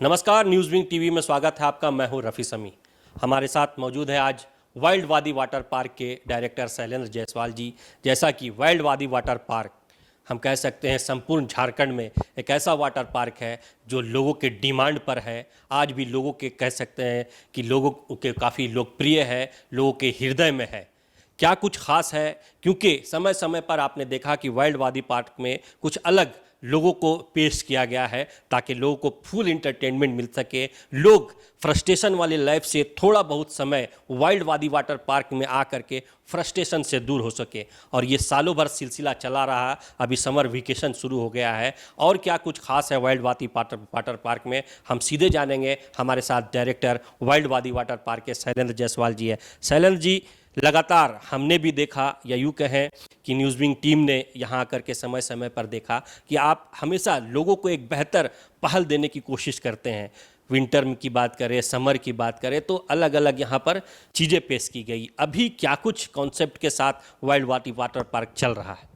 नमस्कार, news wing TV में स्वागत है आपका। मैं हूं रफ़ी समी। हमारे साथ मौजूद है आज वाइल्ड वादी वाटर पार्क के डायरेक्टर शैलेंद्र जायसवाल जी। जैसा कि वाइल्ड वादी वाटर पार्क हम कह सकते हैं संपूर्ण झारखंड में एक ऐसा वाटर पार्क है जो लोगों के डिमांड पर है। आज भी लोगों के कह सकते हैं कि लोगों के काफ़ी लोकप्रिय है, लोगों के हृदय में है। क्या कुछ खास है? क्योंकि समय समय पर आपने देखा कि वाइल्ड वादी पार्क में कुछ अलग लोगों को पेश किया गया है ताकि लोगों को फुल इंटरटेनमेंट मिल सके। लोग फ्रस्ट्रेशन वाली लाइफ से थोड़ा बहुत समय वाइल्ड वादी वाटर पार्क में आकर के फ्रस्ट्रेशन से दूर हो सके। और ये सालों भर सिलसिला चला रहा। अभी समर वेकेशन शुरू हो गया है। और क्या कुछ खास है वाइल्ड वादी वाटर पार्क में, हम सीधे जानेंगे। हमारे साथ डायरेक्टर वाइल्ड वादी वाटर पार्क के शैलेंद्र जायसवाल जी है। शैलेंद्र जी, लगातार हमने भी देखा, या यूँ कहें कि न्यूज़ विंग टीम ने यहाँ आकर के समय समय पर देखा कि आप हमेशा लोगों को एक बेहतर पहल देने की कोशिश करते हैं। विंटर की बात करें, समर की बात करें, तो अलग अलग यहाँ पर चीज़ें पेश की गई। अभी क्या कुछ कॉन्सेप्ट के साथ वाइल्ड वाटर पार्क चल रहा है?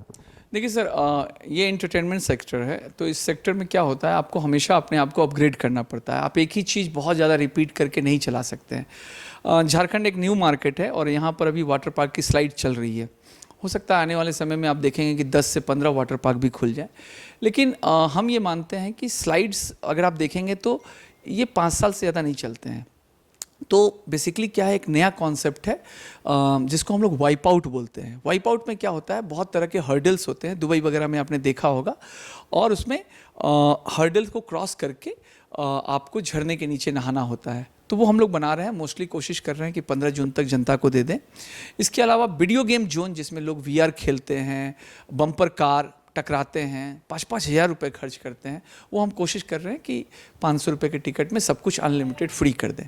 देखिए सर, ये एंटरटेनमेंट सेक्टर है, तो इस सेक्टर में क्या होता है, आपको हमेशा अपने आप को अपग्रेड करना पड़ता है। आप एक ही चीज़ बहुत ज़्यादा रिपीट करके नहीं चला सकते हैं। झारखंड एक न्यू मार्केट है और यहाँ पर अभी वाटर पार्क की स्लाइड चल रही है। हो सकता है आने वाले समय में आप देखेंगे कि 10 से 15 वाटर पार्क भी खुल जाए। लेकिन हम ये मानते हैं कि स्लाइड्स अगर आप देखेंगे तो ये 5 साल से ज़्यादा नहीं चलते हैं। तो बेसिकली क्या है, एक नया कॉन्सेप्ट है जिसको हम लोग वाइप आउट बोलते हैं। वाइप आउट में क्या होता है, बहुत तरह के हर्डल्स होते हैं, दुबई वगैरह में आपने देखा होगा, और उसमें हर्डल्स को क्रॉस करके आपको झरने के नीचे नहाना होता है। तो वो हम लोग बना रहे हैं, मोस्टली कोशिश कर रहे हैं कि 15 जून तक जनता को दे दें। इसके अलावा वीडियो गेम जोन, जिसमें लोग VR खेलते हैं, बम्पर कार टकराते हैं, 5-5 हज़ार रुपये खर्च करते हैं, वो हम कोशिश कर रहे हैं कि 500 रुपये के टिकट में सब कुछ अनलिमिटेड फ्री कर दें।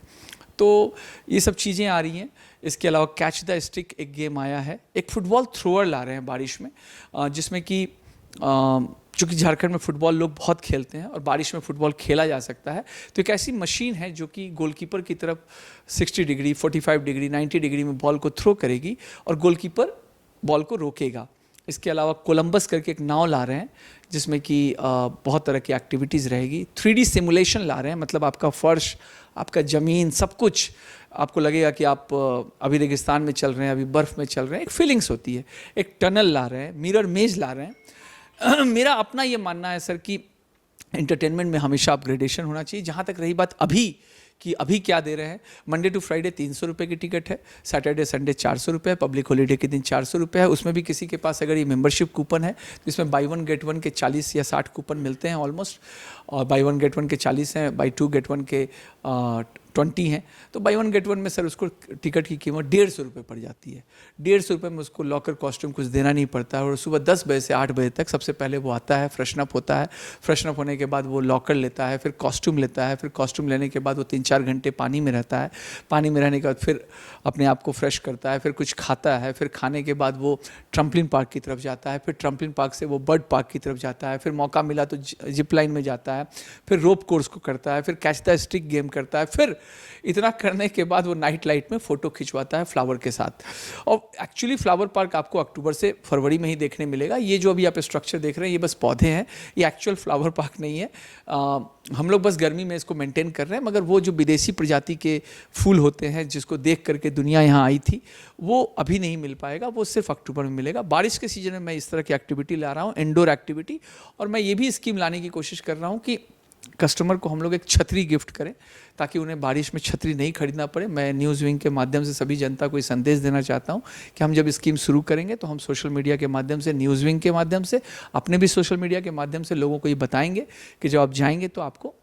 तो ये सब चीज़ें आ रही हैं। इसके अलावा कैच द स्टिक एक गेम आया है। एक फुटबॉल थ्रोअर ला रहे हैं बारिश में, जिसमें कि चूँकि झारखंड में फुटबॉल लोग बहुत खेलते हैं और बारिश में फुटबॉल खेला जा सकता है, तो एक ऐसी मशीन है जो कि गोलकीपर की तरफ 60 डिग्री, 45 डिग्री, 90 डिग्री में बॉल को थ्रो करेगी और गोलकीपर बॉल को रोकेगा। इसके अलावा कोलंबस करके एक नाव ला रहे हैं जिसमें कि बहुत तरह की एक्टिविटीज़ रहेगी। 3D सिमुलेशन ला रहे हैं, मतलब आपका फर्श, आपका ज़मीन, सब कुछ आपको लगेगा कि आप अभी रेगिस्तान में चल रहे हैं, अभी बर्फ़ में चल रहे हैं। एक फीलिंग्स होती है। एक टनल ला रहे हैं, मिरर मेज ला रहे हैं। मेरा अपना ये मानना है सर कि एंटरटेनमेंट में हमेशा अपग्रेडेशन होना चाहिए। जहाँ तक रही बात अभी कि अभी क्या दे रहे हैं, मंडे टू फ्राइडे 300 रुपये की टिकट है, सैटरडे संडे 400 रुपये है, पब्लिक हॉलीडे के दिन 400 रुपये है। उसमें भी किसी के पास अगर ये मेंबरशिप कूपन है तो इसमें बाई 1 गेट 1 के 40 या 60 कूपन मिलते हैं ऑलमोस्ट, और बाई 1 गेट 1 के 40 हैं, बाई 2 गेट 1 के 20 हैं। तो बाई 1 गेट 1 में सर उसको टिकट की कीमत 150 रुपये पड़ जाती है। 150 रुपये में उसको लॉकर कॉस्ट्यूम कुछ देना नहीं पड़ता है, और सुबह 10 बजे से 8 बजे तक सबसे पहले वो आता है, फ्रेशनअप होता है। फ्रेशनअप होने के बाद वो लॉकर लेता है, फिर कॉस्ट्यूम लेता है, फिर कॉस्ट्यूम लेने के बाद वो 3-4 घंटे पानी में रहता है। पानी में रहने के बाद फिर अपने आप को फ्रेश करता है, फिर कुछ खाता है, फिर खाने के बाद वो ट्रम्पलिन पार्क की तरफ जाता है, फिर ट्रम्पलिन पार्क से वो बर्ड पार्क की तरफ जाता है, फिर मौका मिला तो जिप लाइन में जाता है, फिर रोप कोर्स को करता है, फिर कैच द स्टिक गेम करता है। फिर इतना करने के बाद वो नाइट लाइट में फ़ोटो खिंचवाता है फ्लावर के साथ। और एक्चुअली फ्लावर पार्क आपको अक्टूबर से फरवरी में ही देखने मिलेगा। ये जो अभी आप स्ट्रक्चर देख रहे हैं ये बस पौधे हैं, ये एक्चुअल फ्लावर पार्क नहीं है। हम लोग बस गर्मी में इसको मेंटेन कर रहे हैं, मगर वो जो विदेशी प्रजाति के फूल होते हैं जिसको देख करके दुनिया यहाँ आई थी, वो अभी नहीं मिल पाएगा, वो सिर्फ अक्टूबर में मिलेगा। बारिश के सीजन में मैं इस तरह की एक्टिविटी ला रहा हूँ, इंडोर एक्टिविटी। और मैं ये भी स्कीम लाने की कोशिश कर रहा हूँ कि कस्टमर को हम लोग एक छतरी गिफ्ट करें ताकि उन्हें बारिश में छतरी नहीं खरीदना पड़े। मैं न्यूज़ विंग के माध्यम से सभी जनता को ये संदेश देना चाहता हूं कि हम जब स्कीम शुरू करेंगे तो हम सोशल मीडिया के माध्यम से, न्यूज़ विंग के माध्यम से, अपने भी सोशल मीडिया के माध्यम से लोगों को ये बताएंगे कि जब आप जाएंगे तो आपको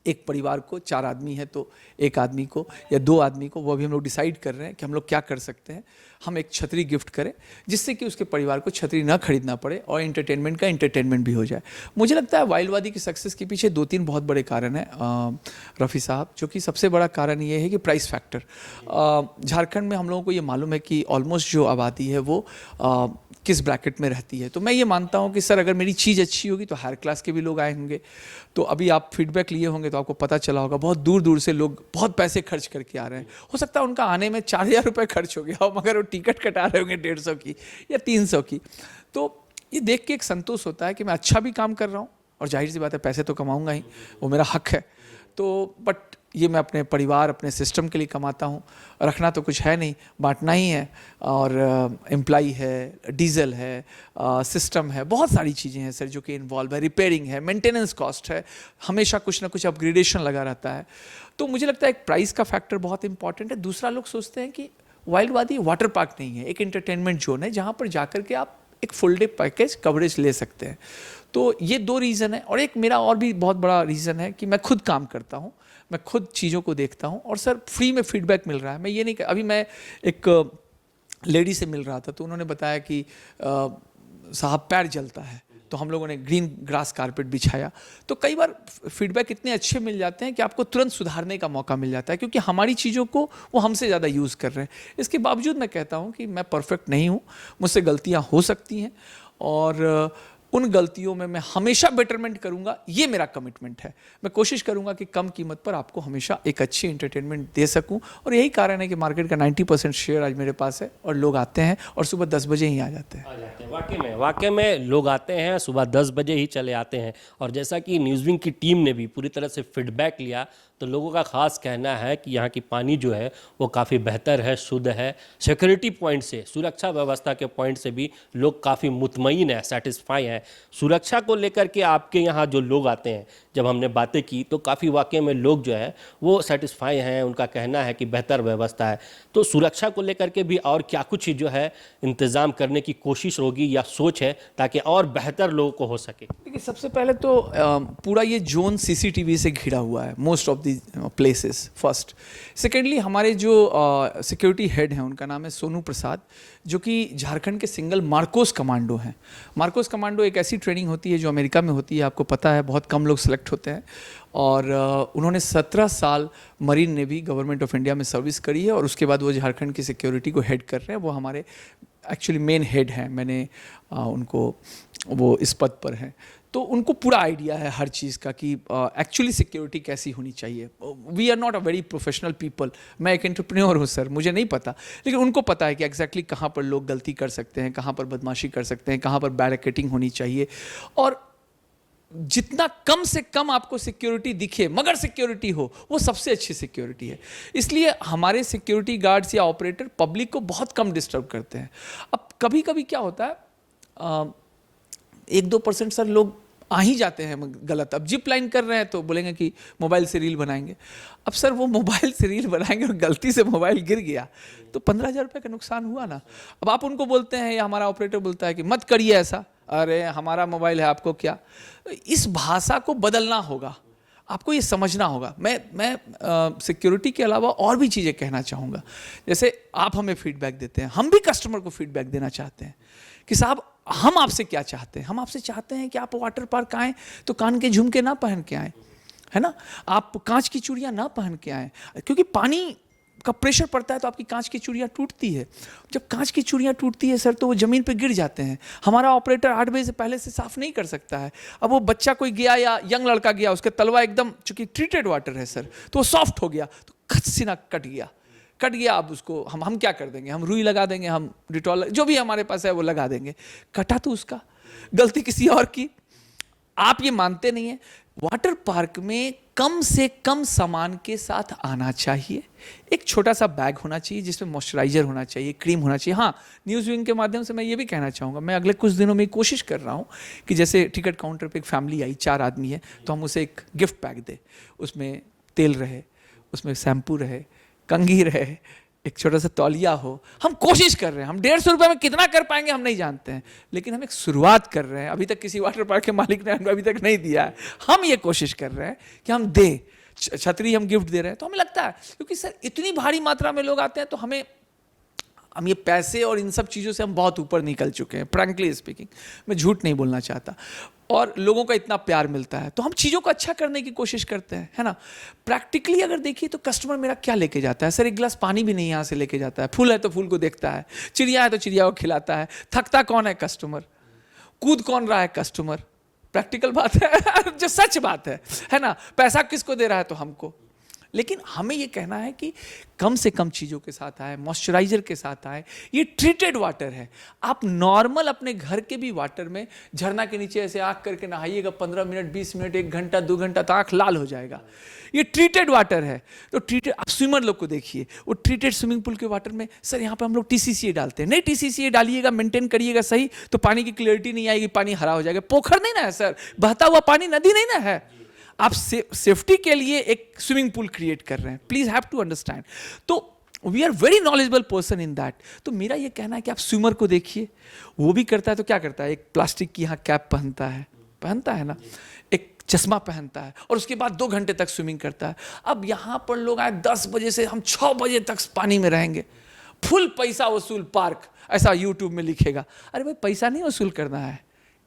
एक परिवार को 4 आदमी है तो 1 आदमी को या 2 आदमी को, वो भी हम लोग डिसाइड कर रहे हैं कि हम लोग क्या कर सकते हैं। हम एक छतरी गिफ्ट करें जिससे कि उसके परिवार को छतरी ना खरीदना पड़े और एंटरटेनमेंट का एंटरटेनमेंट भी हो जाए। मुझे लगता है वाइल्ड वादी की सक्सेस के पीछे 2-3 बहुत बड़े कारण हैं रफ़ी साहब, जो कि सबसे बड़ा कारण ये है कि प्राइस फैक्टर। झारखंड में हम लोगों को ये मालूम है कि ऑलमोस्ट जो आबादी है वो किस ब्रैकेट में रहती है। तो मैं ये मानता हूँ कि सर अगर मेरी चीज़ अच्छी होगी तो हायर क्लास के भी लोग आए होंगे। तो अभी आप फीडबैक लिए होंगे तो आपको पता चला होगा बहुत दूर दूर से लोग बहुत पैसे खर्च करके आ रहे हैं। हो सकता है उनका आने में 4,000 रुपये खर्च हो गया हो, मगर वो टिकट कटा रहे होंगे 150 की या 300 की। तो ये देख के एक संतोष होता है कि मैं अच्छा भी काम कर रहा हूँ, और जाहिर सी बात है पैसे तो कमाऊंगा ही, वो मेरा हक है। तो बट ये मैं अपने परिवार, अपने सिस्टम के लिए कमाता हूँ। रखना तो कुछ है नहीं, बांटना ही है। और एम्प्लॉई है, डीजल है, सिस्टम है, बहुत सारी चीज़ें हैं सर जो कि इन्वॉल्व है, रिपेयरिंग है, मेंटेनेंस कॉस्ट है, हमेशा कुछ ना कुछ अपग्रेडेशन लगा रहता है। तो मुझे लगता है एक प्राइस का फैक्टर बहुत इंपॉर्टेंट है। दूसरा, लोग सोचते हैं कि वाइल्ड वादी वाटर पार्क नहीं है, एक एंटरटेनमेंट जोन है जहाँ पर जाकर के आप एक फुल डे पैकेज कवरेज ले सकते हैं। तो ये 2 रीज़न है। और एक मेरा और भी बहुत बड़ा रीज़न है कि मैं खुद काम करता हूँ, मैं खुद चीज़ों को देखता हूँ और सर फ्री में फीडबैक मिल रहा है। मैं ये नहीं, अभी मैं एक लेडी से मिल रहा था तो उन्होंने बताया कि साहब पैर जलता है, तो हम लोगों ने ग्रीन ग्रास कारपेट बिछाया। तो कई बार फीडबैक इतने अच्छे मिल जाते हैं कि आपको तुरंत सुधारने का मौका मिल जाता है, क्योंकि हमारी चीज़ों को वो हमसे ज़्यादा यूज़ कर रहे हैं। इसके बावजूद मैं कहता हूँ कि मैं परफेक्ट नहीं हूँ, मुझसे गलतियाँ हो सकती हैं और उन गलतियों में मैं हमेशा बेटरमेंट करूंगा। ये मेरा कमिटमेंट है। मैं कोशिश करूंगा कि कम कीमत पर आपको हमेशा एक अच्छी एंटरटेनमेंट दे सकूं। और यही कारण है कि मार्केट का 90% शेयर आज मेरे पास है और लोग आते हैं और सुबह 10 बजे ही आ जाते हैं। वाकई में लोग आते हैं, सुबह 10 बजे ही चले आते हैं। और जैसा कि न्यूज़विंग की टीम ने भी पूरी तरह से फीडबैक लिया, तो लोगों का खास कहना है कि यहाँ की पानी जो है वो काफ़ी बेहतर है, शुद्ध है। सिक्योरिटी पॉइंट से, सुरक्षा व्यवस्था के पॉइंट से भी लोग काफ़ी मुतमईन है, सेटिस्फाई हैं। सुरक्षा को लेकर के आपके यहाँ जो लोग आते हैं, जब हमने बातें की तो काफ़ी वाकई में लोग जो है वो सेटिस्फाई हैं। उनका कहना है कि बेहतर व्यवस्था है। तो सुरक्षा को लेकर के भी और क्या कुछ जो है इंतज़ाम करने की कोशिश होगी या सोच है ताकि और बेहतर लोगों को हो सके? देखिए, सबसे पहले तो पूरा ये जोन सीसीटीवी से घिरा हुआ है, most of the places, first. Secondly, हमारे जो सिक्योरिटी हेड हैं उनका नाम है सोनू प्रसाद, जो कि झारखंड के सिंगल मार्कोस कमांडो हैं। मार्कोस कमांडो एक ऐसी ट्रेनिंग होती है जो अमेरिका में होती है, आपको पता है, बहुत कम लोग सेलेक्ट होते हैं। और उन्होंने 17 साल marine navy government of India में सर्विस करी है और उसके बाद वो झारखंड की सिक्योरिटी को हेड कर रहे हैं। वो हमारे एक्चुअली मेन हेड हैं, मैंने उनको, वो इस पद पर हैं। तो उनको पूरा आइडिया है हर चीज़ का कि एक्चुअली सिक्योरिटी कैसी होनी चाहिए। We are not a very professional people. मैं एक एंटरप्रेन्योर हूँ सर, मुझे नहीं पता, लेकिन उनको पता है कि एग्जैक्टली कहाँ पर लोग गलती कर सकते हैं, कहाँ पर बदमाशी कर सकते हैं, कहाँ पर बैरिकेडिंग होनी चाहिए। और जितना कम से कम आपको सिक्योरिटी दिखे मगर सिक्योरिटी हो, वो सबसे अच्छी सिक्योरिटी है। इसलिए हमारे सिक्योरिटी गार्ड्स या ऑपरेटर पब्लिक को बहुत कम डिस्टर्ब करते हैं। अब कभी कभी क्या होता है, 1-2% सर लोग आ ही जाते हैं गलत। अब जिप लाइन कर रहे हैं तो बोलेंगे कि मोबाइल से रील बनाएंगे। अब सर वो मोबाइल से रील बनाएंगे और गलती से मोबाइल गिर गया तो 15,000 रुपये का नुकसान हुआ ना। अब आप उनको बोलते हैं या हमारा ऑपरेटर बोलता है कि मत करिए ऐसा, अरे हमारा मोबाइल है, आपको क्या। इस भाषा को बदलना होगा, आपको ये समझना होगा। मैं सिक्योरिटी के अलावा और भी चीज़ें कहना चाहूँगा। जैसे आप हमें फीडबैक देते हैं, हम भी कस्टमर को फीडबैक देना चाहते हैं कि साहब हम आपसे क्या चाहते हैं। हम आपसे चाहते हैं कि आप वाटर पार्क आएँ तो कान के झुमके ना पहन के आएँ, है ना, आप कांच की चूड़ियाँ ना पहन के आएँ, क्योंकि पानी का प्रेशर पड़ता है तो आपकी कांच की चूड़ियाँ टूटती है। जब कांच की चूड़ियाँ टूटती है सर तो वो ज़मीन पे गिर जाते हैं। हमारा ऑपरेटर 8 बजे से पहले से साफ़ नहीं कर सकता है। अब वो बच्चा कोई गया या यंग लड़का गया, उसके तलवा एकदम, चूँकि ट्रीटेड वाटर है सर, तो वो सॉफ्ट हो गया, तो खच से ना कट गया। अब उसको हम क्या कर देंगे, हम रुई लगा देंगे, हम डिटॉल, जो भी हमारे पास है वो लगा देंगे। कटा तो उसका, गलती किसी और की। आप ये मानते नहीं है, वाटर पार्क में कम से कम सामान के साथ आना चाहिए। एक छोटा सा बैग होना चाहिए जिसमें मॉइस्चराइजर होना चाहिए, क्रीम होना चाहिए। हाँ, न्यूज़विंग के माध्यम से मैं ये भी कहना चाहूँगा, मैं अगले कुछ दिनों में कोशिश कर रहा हूँ कि जैसे टिकट काउंटर पे एक फैमिली आई, 4 आदमी है, तो हम उसे एक गिफ्ट पैक दें। उसमें तेल रहे, उसमें शैम्पू रहे, कंघी रहे, एक छोटा सा तौलिया हो। हम कोशिश कर रहे हैं, हम 150 रुपये में कितना कर पाएंगे हम नहीं जानते हैं, लेकिन हम एक शुरुआत कर रहे हैं। अभी तक किसी वाटर पार्क के मालिक ने हमें अभी तक नहीं दिया है। हम ये कोशिश कर रहे हैं कि हम दें, छतरी हम गिफ्ट दे रहे हैं। तो हमें लगता है, क्योंकि सर इतनी भारी मात्रा में लोग आते हैं तो हम ये पैसे और इन सब चीज़ों से हम बहुत ऊपर निकल चुके हैं, फ्रैंकली स्पीकिंग। मैं झूठ नहीं बोलना चाहता। और लोगों का इतना प्यार मिलता है तो हम चीज़ों को अच्छा करने की कोशिश करते हैं, है ना। प्रैक्टिकली अगर देखिए तो कस्टमर मेरा क्या लेके जाता है सर, एक गिलास पानी भी नहीं यहाँ से लेके जाता है। फूल है तो फूल को देखता है, चिड़िया है तो चिड़िया को खिलाता है। थकता कौन है, कस्टमर। कूद कौन रहा है, कस्टमर। प्रैक्टिकल बात है जो सच बात है ना। पैसा किसको दे रहा है, तो हमको। लेकिन हमें ये कहना है कि कम से कम चीज़ों के साथ आए, मॉइस्चराइजर के साथ आए। ये ट्रीटेड वाटर है। आप नॉर्मल अपने घर के भी वाटर में झरना के नीचे ऐसे आँख करके नहाइएगा 15 मिनट, 20 मिनट, 1 घंटा, 2 घंटा तो आँख लाल हो जाएगा। ये ट्रीटेड वाटर है। तो ट्रीटेड, आप स्विमर लोग को देखिए, वो ट्रीटेड स्विमिंग पूल के वाटर में सर यहाँ पे हम लोग TCCA डालते हैं। नहीं, TCCA डालिएगा, मेंटेन करिएगा सही, तो पानी की क्लियरिटी नहीं आएगी, पानी हरा हो जाएगा। पोखर नहीं ना है सर, बहता हुआ पानी, नदी नहीं ना है। आप सेफ्टी के लिए एक स्विमिंग पूल क्रिएट कर रहे हैं। Please have to understand. तो we are very knowledgeable person in that. तो मेरा ये कहना है कि आप स्विमर को देखिए, वो भी करता है तो क्या करता है, एक प्लास्टिक की यहाँ कैप पहनता है ना, एक चश्मा पहनता है, और उसके बाद 2 घंटे तक स्विमिंग करता है। अब यहाँ पर लोग आए 10 बजे से हम 6 बजे तक पानी में रहेंगे, फुल पैसा वसूल पार्क, ऐसा यूट्यूब में लिखेगा। अरे भाई, पैसा नहीं वसूल करना है,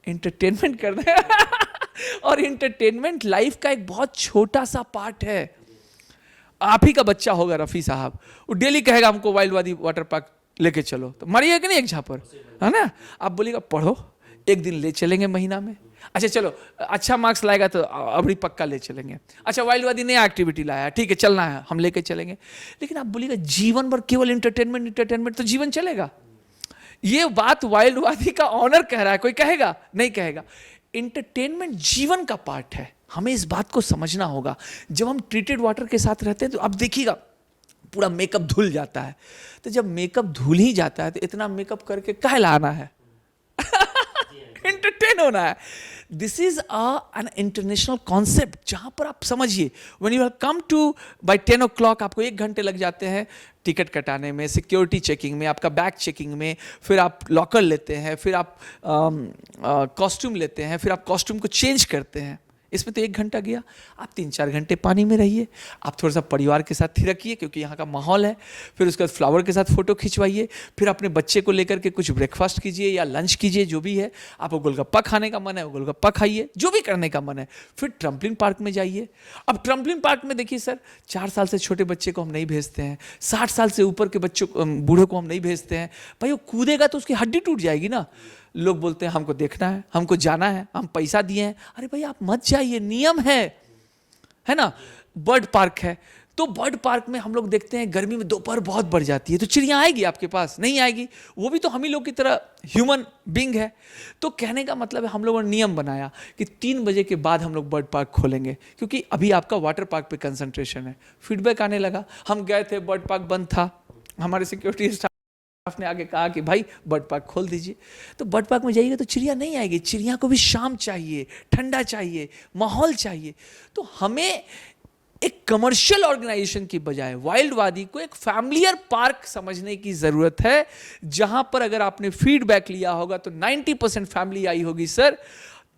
एंटरटेनमेंट करना है। और एंटरटेनमेंट लाइफ का एक बहुत छोटा सा पार्ट है। आप ही का बच्चा होगा रफी साहब, वो डेली कहेगा हमको वाइल्ड वादी वाटर पार्क लेके चलो, तो मरिएगा कि नहीं एक झापर, है ना। आप बोलिएगा पढ़ो, एक दिन ले चलेंगे महीना में। अच्छा चलो, अच्छा मार्क्स लाएगा तो अभी पक्का ले चलेंगे। अच्छा, वाइल्ड वादी नया एक्टिविटी लाया, ठीक है चलना है, हम लेके चलेंगे। लेकिन आप बोलिएगा जीवन भर केवल एंटरटेनमेंट, तो जीवन चलेगा? ये बात वाइल्ड वादी का ऑनर कह रहा है, कोई कहेगा? नहीं कहेगा। एंटरटेनमेंट जीवन का पार्ट है, हमें इस बात को समझना होगा। जब हम ट्रीटेड वाटर के साथ रहते हैं तो आप देखिएगा पूरा मेकअप धुल जाता है। तो जब मेकअप धुल ही जाता है तो इतना मेकअप करके काहे लाना है? एंटरटेन होना है। This is an international concept, जहां पर आप समझिए, when you come to by 10 o'clock आपको 1 घंटे लग जाते हैं टिकट कटाने में, सिक्योरिटी चेकिंग में, आपका बैग चेकिंग में, फिर आप लॉकर लेते हैं, फिर आप कॉस्ट्यूम लेते हैं, फिर आप कॉस्ट्यूम को चेंज करते हैं। इसमें तो 1 घंटा गया। आप 3-4 घंटे पानी में रहिए, आप थोड़ा सा परिवार के साथ थिरकिए क्योंकि यहाँ का माहौल है। फिर उसके बाद फ्लावर के साथ फोटो खिंचवाइए, फिर अपने बच्चे को लेकर के कुछ ब्रेकफास्ट कीजिए या लंच कीजिए, जो भी है। आपको गोलगप्पा खाने का मन है, गोलगप्पा खाइए, जो भी करने का मन है। फिर ट्रम्पलिन पार्क में जाइए। अब ट्रम्पलिन पार्क में देखिए सर, 4 साल से छोटे बच्चे को हम नहीं भेजते हैं, 60 साल से ऊपर के बच्चों बूढ़ों को हम नहीं भेजते हैं। भाई वो कूदेगा तो उसकी हड्डी टूट जाएगी ना। लोग बोलते हैं हमको देखना है, हमको जाना है, हम पैसा दिए हैं। अरे भाई आप मत जाइए, नियम है ना। बर्ड पार्क है, तो बर्ड पार्क में हम लोग देखते हैं गर्मी में दोपहर बहुत बढ़ जाती है, तो चिड़िया आएगी आपके पास? नहीं आएगी। वो भी तो हम ही लोग की तरह ह्यूमन बीइंग है। तो कहने का मतलब है, हम लोगों ने नियम बनाया कि 3 बजे के बाद हम लोग बर्ड पार्क खोलेंगे, क्योंकि अभी आपका वाटर पार्क पे कंसंट्रेशन है। फीडबैक आने लगा, हम गए थे, बर्ड पार्क बंद था, हमारे सिक्योरिटी स्टाफ ने आगे कहा कि भाई बर्ड पार्क खोल दीजिए। तो बर्ड पार्क में जाइएगा तो चिड़िया नहीं आएगी, चिड़िया को भी शाम चाहिए, ठंडा चाहिए, माहौल चाहिए। तो हमें एक कमर्शियल ऑर्गेनाइजेशन की बजाय वाइल्ड वादी को एक फैमिलियर पार्क समझने की जरूरत है, जहां पर अगर आपने फीडबैक लिया होगा तो 90% फैमिली आई होगी सर।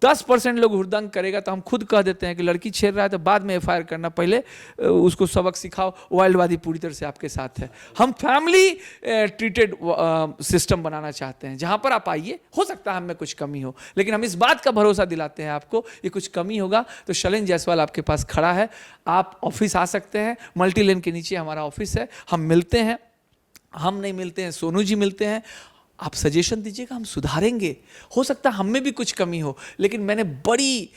10% लोग हुड़दंग करेगा तो हम खुद कह देते हैं कि लड़की छेड़ रहा है तो बाद में FIR करना, पहले उसको सबक सिखाओ। वाइल्ड वादी पूरी तरह से आपके साथ है। हम फैमिली ट्रीटेड सिस्टम बनाना चाहते हैं, जहां पर आप आइए, हो सकता है हम में कुछ कमी हो, लेकिन हम इस बात का भरोसा दिलाते हैं आपको, ये कुछ कमी होगा तो शैलेंद्र जायसवाल आपके पास खड़ा है। आप ऑफिस आ सकते हैं, मल्टी लेन के नीचे हमारा ऑफिस है, हम मिलते हैं। हम नहीं मिलते हैं, सोनू जी मिलते हैं। आप सजेशन दीजिएगा, हम सुधारेंगे। हो सकता है हम में भी कुछ कमी हो, लेकिन मैंने बड़ी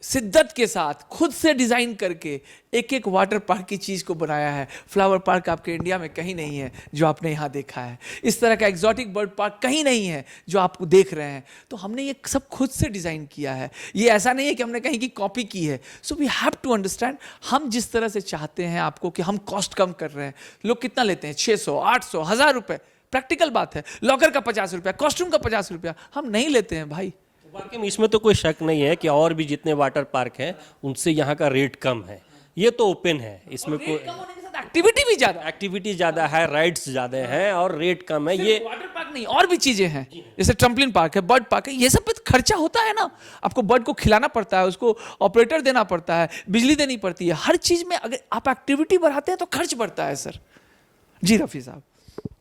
शिद्दत के साथ खुद से डिज़ाइन करके एक वाटर पार्क की चीज़ को बनाया है। फ्लावर पार्क आपके इंडिया में कहीं नहीं है जो आपने यहाँ देखा है। इस तरह का एग्जॉटिक बर्ड पार्क कहीं नहीं है जो आप देख रहे हैं। तो हमने ये सब खुद से डिज़ाइन किया है। ये ऐसा नहीं है कि हमने कहीं की कॉपी की है। So we have to understand, हम जिस तरह से चाहते हैं आपको कि हम कॉस्ट कम कर रहे हैं। लोग कितना लेते हैं? 600, 800, 1000 रुपये। प्रैक्टिकल बात है। लॉकर का 50 रुपया, कॉस्ट्यूम का 50 रुपया, हम नहीं लेते हैं भाई। वाकई में इसमें तो कोई शक नहीं है कि और भी जितने वाटर पार्क हैं उनसे यहाँ का रेट कम है। ये तो ओपन है, इसमें कोई एक्टिविटी भी ज्यादा, एक्टिविटी ज़्यादा है, राइड्स ज़्यादा हैं और रेट कम है। ये वाटर पार्क नहीं, और भी चीजें हैं, जैसे ट्रम्पलिन पार्क है, बर्ड पार्क है, ये सब पे खर्चा होता है ना। आपको बर्ड को खिलाना पड़ता है, उसको ऑपरेटर देना पड़ता है, बिजली देनी पड़ती है। हर चीज में अगर आप एक्टिविटी बढ़ाते हैं तो खर्च बढ़ता है सर। जी रफी साहब,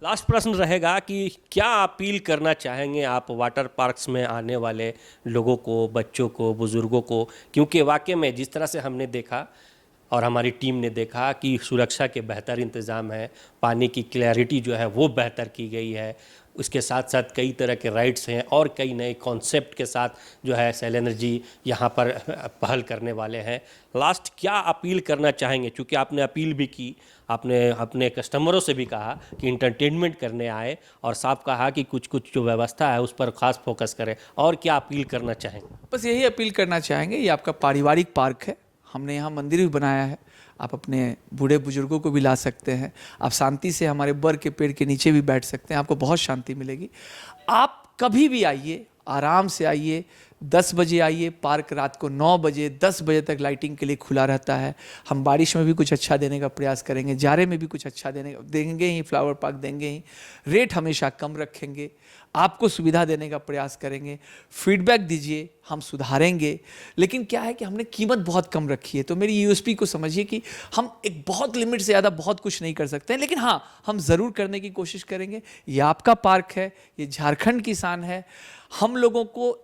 लास्ट प्रश्न रहेगा कि क्या अपील करना चाहेंगे आप वाटर पार्क्स में आने वाले लोगों को, बच्चों को, बुजुर्गों को? क्योंकि वाकई में जिस तरह से हमने देखा और हमारी टीम ने देखा कि सुरक्षा के बेहतर इंतज़ाम है, पानी की क्लैरिटी जो है वो बेहतर की गई है, उसके साथ साथ कई तरह के राइड्स हैं और कई नए कॉन्सेप्ट के साथ जो है शैलेंद्र जी यहाँ पर पहल करने वाले हैं। लास्ट क्या अपील करना चाहेंगे, क्योंकि आपने अपील भी की, आपने अपने कस्टमरों से भी कहा कि इंटरटेनमेंट करने आए और साफ कहा कि कुछ कुछ जो व्यवस्था है उस पर खास फोकस करें, और क्या अपील करना चाहेंगे? बस यही अपील करना चाहेंगे, ये आपका पारिवारिक पार्क है, हमने यहाँ मंदिर भी बनाया है, आप अपने बूढ़े बुजुर्गों को भी ला सकते हैं, आप शांति से हमारे बर के पेड़ के नीचे भी बैठ सकते हैं, आपको बहुत शांति मिलेगी। आप कभी भी आइए, आराम से आइए, 10 बजे आइए, पार्क रात को 9 बजे 10 बजे तक लाइटिंग के लिए खुला रहता है। हम बारिश में भी कुछ अच्छा देने का प्रयास करेंगे, जाड़े में भी कुछ अच्छा देंगे ही, फ्लावर पार्क देंगे ही, रेट हमेशा कम रखेंगे, आपको सुविधा देने का प्रयास करेंगे, फीडबैक दीजिए, हम सुधारेंगे। लेकिन क्या है कि हमने कीमत बहुत कम रखी है, तो मेरी यूएसपी को समझिए कि हम एक बहुत लिमिट से ज़्यादा बहुत कुछ नहीं कर सकते हैं, लेकिन हाँ, हम ज़रूर करने की कोशिश करेंगे। ये आपका पार्क है, ये झारखंड की शान है, हम लोगों को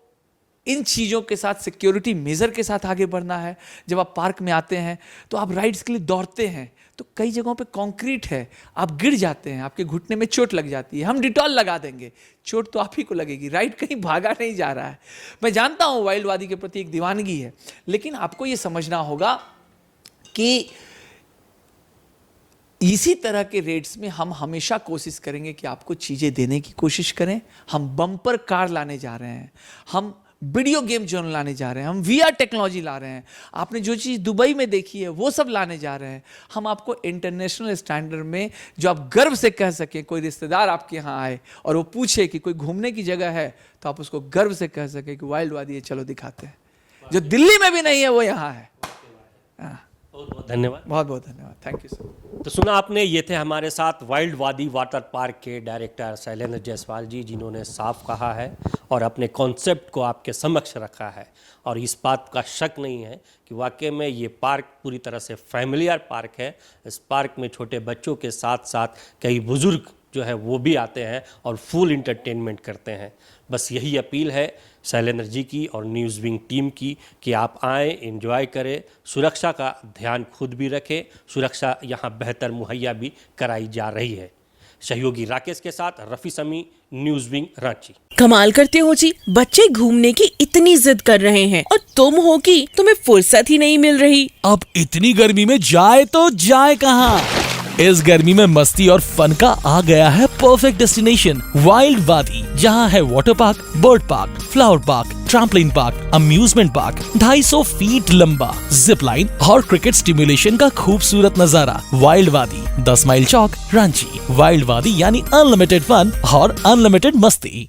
इन चीज़ों के साथ सिक्योरिटी मेजर के साथ आगे बढ़ना है। जब आप पार्क में आते हैं तो आप राइड्स के लिए दौड़ते हैं, तो कई जगहों पे कंक्रीट है, आप गिर जाते हैं, आपके घुटने में चोट लग जाती है, हम डिटॉल लगा देंगे, चोट तो आप ही को लगेगी, राइड कहीं भागा नहीं जा रहा है। मैं जानता हूँ वाइल्ड वादी के प्रति एक दीवानगी है, लेकिन आपको ये समझना होगा कि इसी तरह के रेट्स में हम हमेशा कोशिश करेंगे कि आपको चीज़ें देने की कोशिश करें। हम बम्पर कार लाने जा रहे हैं, हम वीडियो गेम जोन लाने जा रहे हैं, हम वीआर टेक्नोलॉजी ला रहे हैं, आपने जो चीज़ दुबई में देखी है वो सब लाने जा रहे हैं। हम आपको इंटरनेशनल स्टैंडर्ड में जो आप गर्व से कह सकें, कोई रिश्तेदार आपके यहाँ आए और वो पूछे कि कोई घूमने की जगह है, तो आप उसको गर्व से कह सकें कि वाइल्ड वादी है, चलो दिखाते हैं। जो दिल्ली में भी नहीं है वो यहाँ है। बहुत बहुत धन्यवाद। बहुत बहुत धन्यवाद, थैंक यू सर। तो सुना आपने, ये थे हमारे साथ वाइल्ड वादी वाटर पार्क के डायरेक्टर शैलेंद्र जायसवाल जी, जिन्होंने साफ कहा है और अपने कॉन्सेप्ट को आपके समक्ष रखा है। और इस बात का शक नहीं है कि वाकई में ये पार्क पूरी तरह से फैमिलियर पार्क है। इस पार्क में छोटे बच्चों के साथ साथ कई बुजुर्ग जो है वो भी आते हैं और फुल इंटरटेनमेंट करते हैं। बस यही अपील है शैलेंद्र जी की और न्यूज़ विंग टीम की कि आप आएँ, एंजॉय करें, सुरक्षा का ध्यान खुद भी रखें, सुरक्षा यहाँ बेहतर मुहैया भी कराई जा रही है। सहयोगी राकेश के साथ रफ़ी समी, न्यूज़ विंग, रांची। कमाल करते हो जी, बच्चे घूमने की इतनी जिद कर रहे हैं और तुम हो कि तुम्हें फुर्सत ही नहीं मिल रही। अब इतनी गर्मी में जाए तो जाए कहाँ? इस गर्मी में मस्ती और फन का आ गया है परफेक्ट डेस्टिनेशन, वाइल्ड वादी, जहाँ है water park, bird park, flower park, trampoline park, amusement park, 250 feet लंबा, जिप लाइन और क्रिकेट स्टिमुलेशन का खूबसूरत नजारा। वाइल्ड वादी, 10 माइल चौक, रांची। वाइल्ड वादी यानी अनलिमिटेड फन और अनलिमिटेड मस्ती।